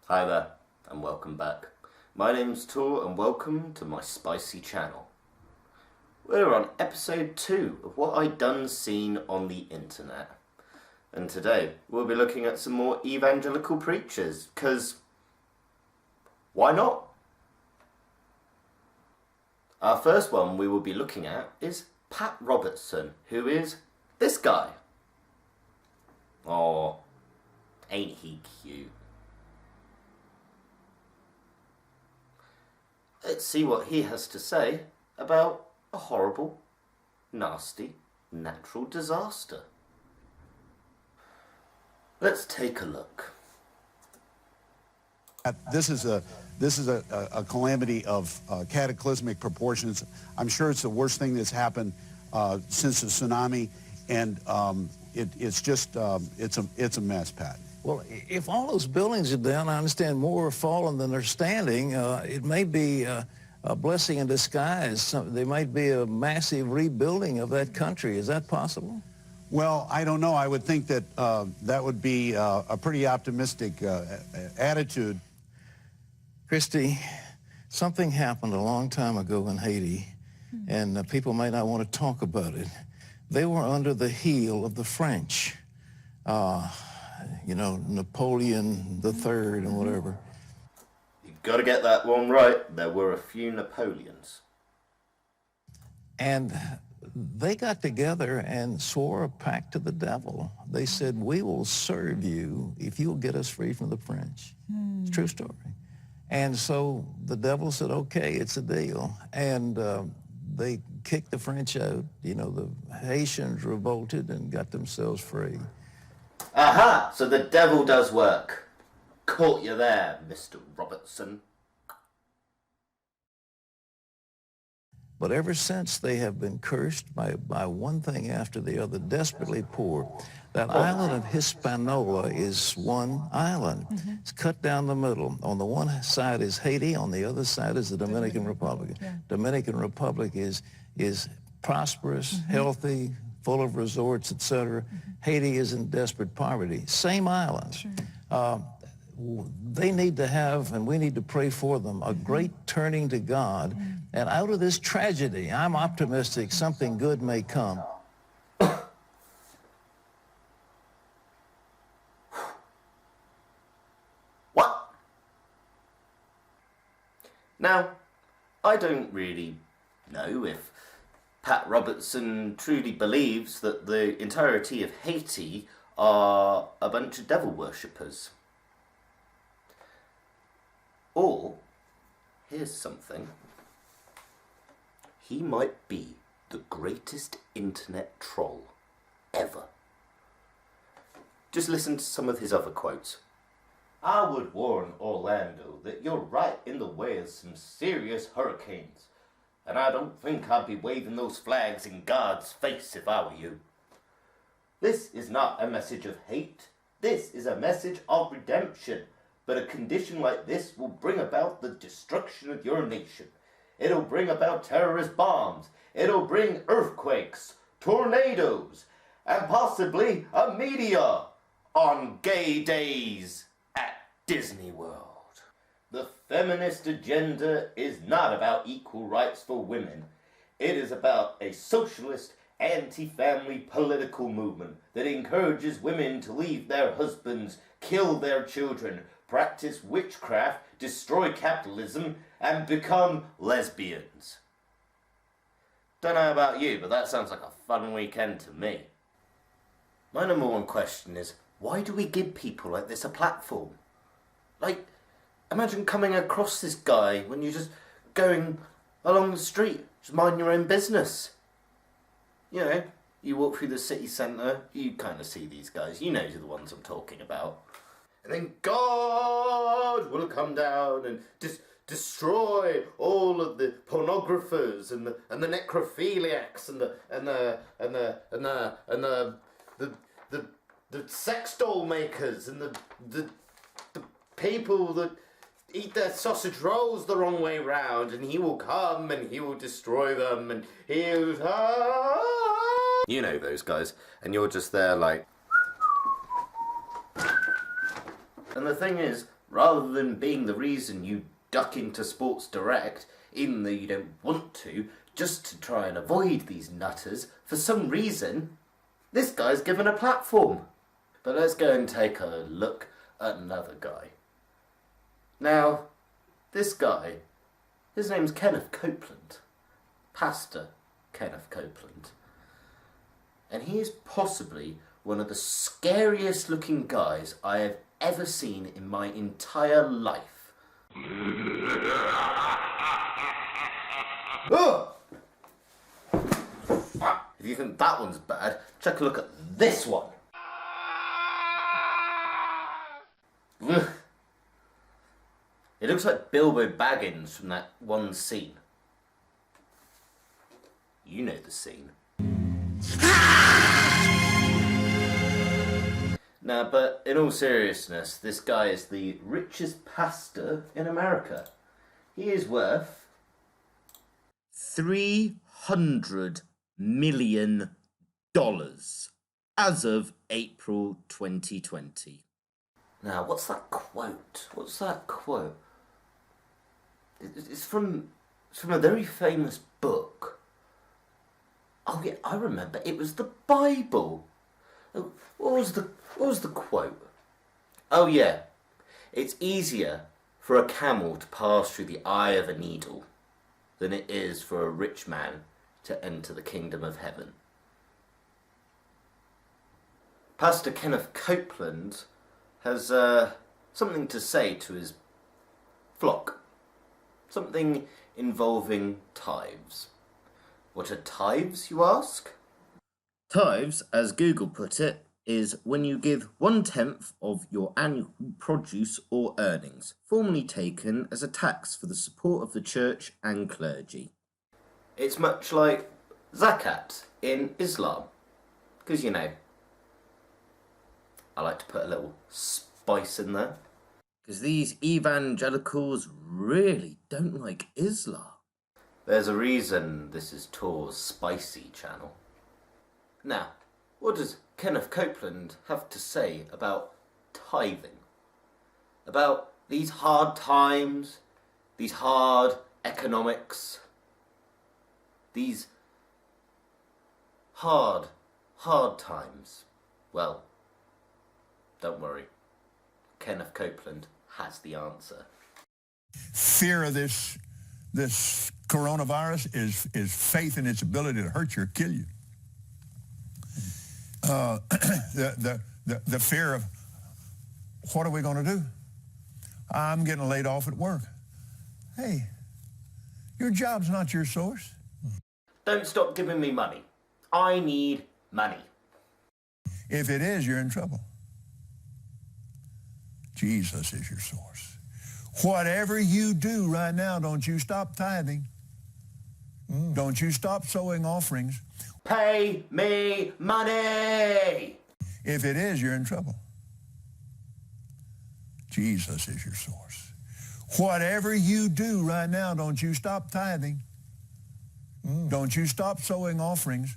Hi there, and welcome back. My name's Tor, and welcome to my spicy channel. We're on episode 2 of what I done seen on the internet. And today, we'll be looking at some more evangelical preachers, because why not? Our first one we will be looking at is Pat Robertson, who is this guy. Oh, ain't he cute? Let's see what he has to say about a horrible, nasty, natural disaster. Let's take a look. This is a calamity of cataclysmic proportions. I'm sure it's the worst thing that's happened since the tsunami, and it's a mess, Pat. Well, if all those buildings are down, I understand more are fallen than they're standing. It may be a blessing in disguise. There might be a massive rebuilding of that country. Is that possible? Well, I don't know. I would think that that would be a pretty optimistic attitude. Christy, something happened a long time ago in Haiti, and people may not want to talk about it. They were under the heel of the French. You know, Napoleon III and whatever. You've got to get that one right. There were a few Napoleons. And they got together and swore a pact to the devil. They said, we will serve you if you'll get us free from the French. It's a true story. And so the devil said, okay, it's a deal. And they kicked the French out. You know, the Haitians revolted and got themselves free. Aha! So the devil does work. Caught you there, Mr. Robertson. But ever since, they have been cursed by one thing after the other, desperately poor. That island of Hispaniola is one island. It's cut down the middle. On the one side is Haiti, on the other side is the Dominican Republic. Yeah. Dominican Republic is prosperous, healthy, full of resorts, etc. Haiti is in desperate poverty. Same island. Sure. They need to have, and we need to pray for them, a great turning to God. And out of this tragedy, I'm optimistic something good may come. What? Now, I don't really know if Pat Robertson truly believes that the entirety of Haiti are a bunch of devil worshippers. Or, here's something. He might be the greatest internet troll ever. Just listen to some of his other quotes. I would warn Orlando that you're right in the way of some serious hurricanes, and I don't think I'd be waving those flags in God's face if I were you. This is not a message of hate. This is a message of redemption. But a condition like this will bring about the destruction of your nation. It'll bring about terrorist bombs. It'll bring earthquakes, tornadoes, and possibly a meteor on gay days at Disney World. The feminist agenda is not about equal rights for women. It is about a socialist, anti-family political movement that encourages women to leave their husbands, kill their children, practice witchcraft, destroy capitalism, and become lesbians. Don't know about you, but that sounds like a fun weekend to me. My number one question is, why do we give people like this a platform? Like, imagine coming across this guy when you're just going along the street, just minding your own business. You know, you walk through the city centre, you kind of see these guys, you know the ones I'm talking about. And then God will come down and destroy all of the pornographers and the necrophiliacs and the sex doll makers and the people that eat their sausage rolls the wrong way round, and he will come and he will destroy them, and he'll... You know those guys, and you're just there like... And the thing is, rather than being the reason you duck into Sports Direct, even though you don't want to, just to try and avoid these nutters, for some reason, this guy's given a platform. But let's go and take a look at another guy. Now, this guy, his name's Kenneth Copeland, Pastor Kenneth Copeland. And he is possibly one of the scariest looking guys I have ever seen in my entire life. Oh! If you think that one's bad, take a look at this one. It looks like Bilbo Baggins from that one scene. You know the scene. Now, but in all seriousness, this guy is the richest pastor in America. He is worth $300 million as of April 2020. Now, what's that quote? What's that quote? It's from a very famous book. Oh yeah, I remember. It was the Bible. What was the quote? Oh yeah, it's easier for a camel to pass through the eye of a needle than it is for a rich man to enter the kingdom of heaven. Pastor Kenneth Copeland has something to say to his flock. Something involving tithes. What are tithes, you ask? Tithes, as Google put it, is when you give 1/10 of your annual produce or earnings, formerly taken as a tax for the support of the church and clergy. It's much like zakat in Islam, because, you know, I like to put a little spice in there. Because these evangelicals really don't like Islam. There's a reason this is Tor's spicy channel. Now, what does Kenneth Copeland have to say about tithing? About these hard times, these hard economics, these hard times? Well, don't worry. Kenneth Copeland has the answer. Fear of this coronavirus is faith in its ability to hurt you or kill you. The fear of what are we going to do? I'm getting laid off at work. Hey, your job's not your source. Don't stop giving me money. I need money. If it is, you're in trouble. Jesus is your source. Whatever you do right now, don't you stop tithing. Don't you stop sowing offerings. Pay me money! If it is, you're in trouble. Jesus is your source. Whatever you do right now, don't you stop tithing. Don't you stop sowing offerings.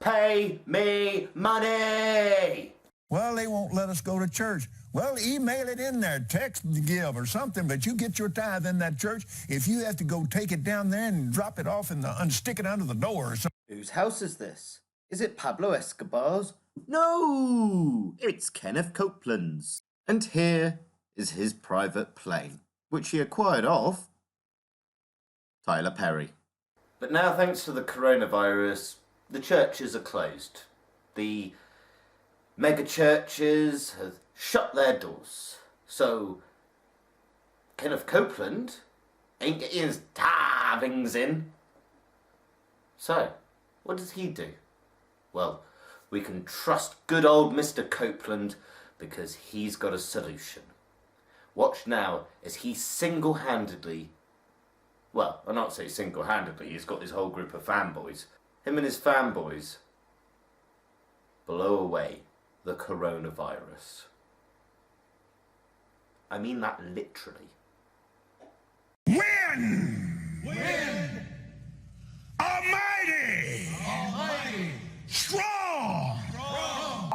Pay me money! Well, they won't let us go to church. Well, email it in there, text to give or something, but you get your tithe in that church. If you have to go take it down there and drop it off and stick it under the door or something. Whose house is this? Is it Pablo Escobar's? No! It's Kenneth Copeland's. And here is his private plane, which he acquired off Tyler Perry. But now, thanks to the coronavirus, the churches are closed. The mega churches have shut their doors. So, Kenneth Copeland ain't getting his tithings in. So, what does he do? Well, we can trust good old Mr. Copeland because he's got a solution. Watch now as he single-handedly, well, I'll not say single-handedly, he's got his whole group of fanboys. Him and his fanboys blow away the coronavirus. I mean that literally. Win! Win! Almighty! Almighty! Strong! Strong!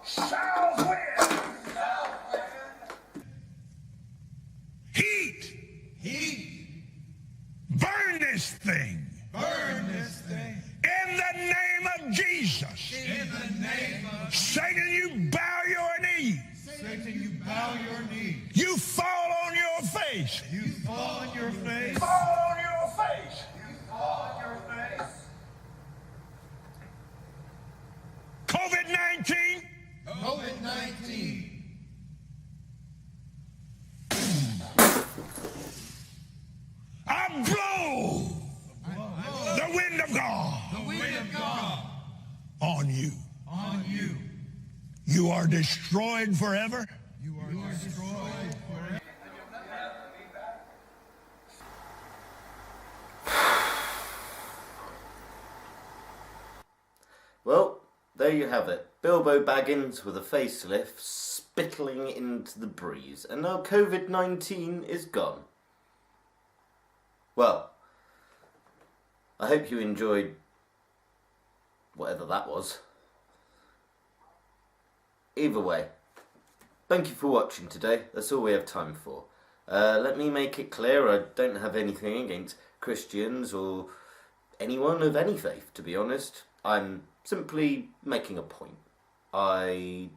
Shall win! You fall on your face. You fall on your face. Fall on your face. You fall on your face. COVID-19. COVID-19. I blow the wind of God The wind of God on you. on you. You are destroyed forever. You are destroyed forever. Well, there you have it. Bilbo Baggins with a facelift spittling into the breeze, and now COVID-19 is gone. Well, I hope you enjoyed whatever that was. Either way, thank you for watching today. That's all we have time for. Let me make it clear, I don't have anything against Christians or anyone of any faith, to be honest. I'm simply making a point. I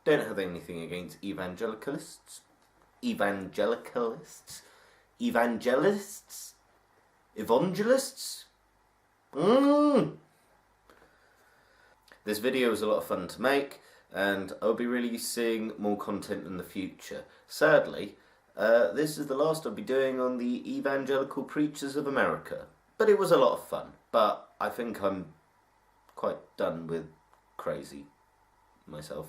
don't have anything against evangelicalists. Evangelists? Evangelists? This video was a lot of fun to make, and I'll be releasing more content in the future. Sadly, this is the last I'll be doing on the Evangelical Preachers of America. But it was a lot of fun. But I think I'm quite done with crazy myself.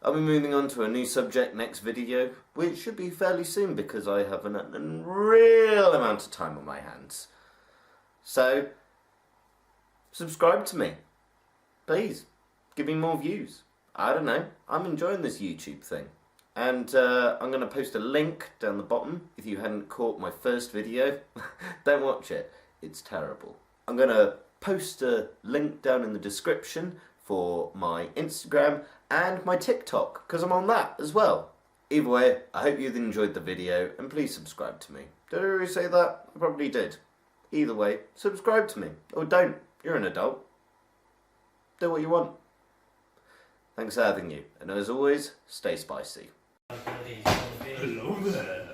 I'll be moving on to a new subject next video, which should be fairly soon because I have an unreal amount of time on my hands. So, subscribe to me. Please, give me more views. I don't know, I'm enjoying this YouTube thing. And I'm going to post a link down the bottom if you hadn't caught my first video. Don't watch it, it's terrible. I'm going to post a link down in the description for my Instagram and my TikTok, because I'm on that as well. Either way, I hope you've enjoyed the video, and please subscribe to me. Did I really say that? I probably did. Either way, subscribe to me. Or don't. You're an adult. Do what you want. Thanks for having you, and as always, stay spicy. Hello there.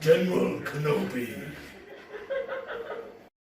General Kenobi.